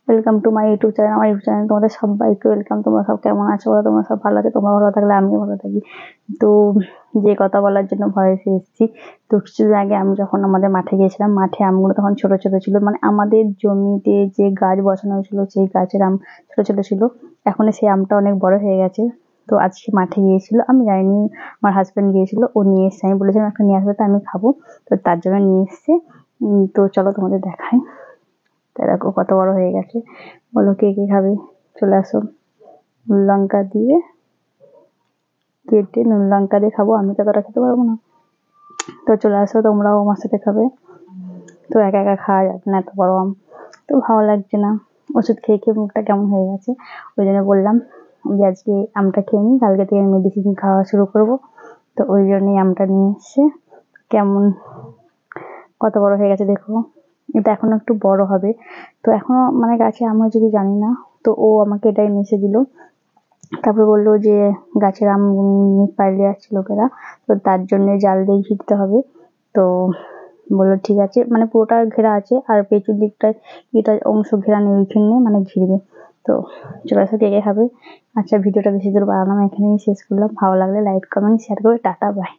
Welcome to my YouTube channel. আমার YouTube channel তোমাদের সবাইকে ওয়েলকাম। তোমরা সব কেমন আছো বলো? তোমরা সব ভালো আছো? তোমরা ভালো থাকলে আমিও ভালো থাকি। তো যে কথা বলার জন্য ভয়েসে এসেছি, তো কিছুদিন আগে আমি যখন আমাদের মাঠে গিয়েছিলাম, মাঠে আমগুলো তখন ছোট ছোট ছিল, মানে আমাদের জমিতে যে গাছ বসানো হয়েছিল সেই গাছের আম ছোট ছোট ছিল। এখন সেই আমটা অনেক বড় হয়ে গেছে। তো আজকে মাঠে গিয়েছিল, আমি যাইনি, আমার হাজব্যান্ড গিয়েছিল, ও নিয়ে এসছে। আমি বলেছিলাম একটা নিয়ে আসবে, তো আমি খাবো, তো তার জন্য নিয়ে এসছে। তো চলো তোমাদের দেখাই। তো দেখো কত বড় হয়ে গেছে। বলো কে কে খাবে? চলে আসো। নুন লঙ্কা দিয়ে কেটে নুন লঙ্কা দিয়ে খাবো, আমি ততটা খেতে পারবো না। তো চলে আসো, তোমরাও আমার সাথে খাবে। তো একা একা খাওয়া যাবে না এত বড় আম, তো ভালো লাগছে না। ওষুধ খেয়ে খেয়ে মুখটা কেমন হয়ে গেছে, ওই জন্য বললাম যে আজকে আমটা খেয়ে নিই, কালকে থেকে মেডিসিন খাওয়া শুরু করব। তো ওই জন্যই আমটা নিয়ে এসছে। কেমন কত বড় হয়ে গেছে দেখো। এটা এখনো একটু বড় হবে। তো এখনো মানে গাছে আম হয়েছে কি জানি না। তো ও আমাকে এটা এনে এসে দিল। তারপর বললো যে গাছের আম পাড়িয়ে যাচ্ছে লোকেরা, তো তার জন্য জাল দিয়ে ঘিরতে হবে। তো বললো ঠিক আছে, মানে পুরোটা ঘেরা আছে, আর পেছন দিকটায় এটা অংশ ঘেরা নেই, ওইখানে মানে ঘিরবে। তো চলে আসো কে কে খাবে। আচ্ছা, ভিডিওটা বেশি দূর বাড়ালাম, এখানেই শেষ করলাম। ভালো লাগলে লাইক কমেন্ট শেয়ার করে টাটা বাই।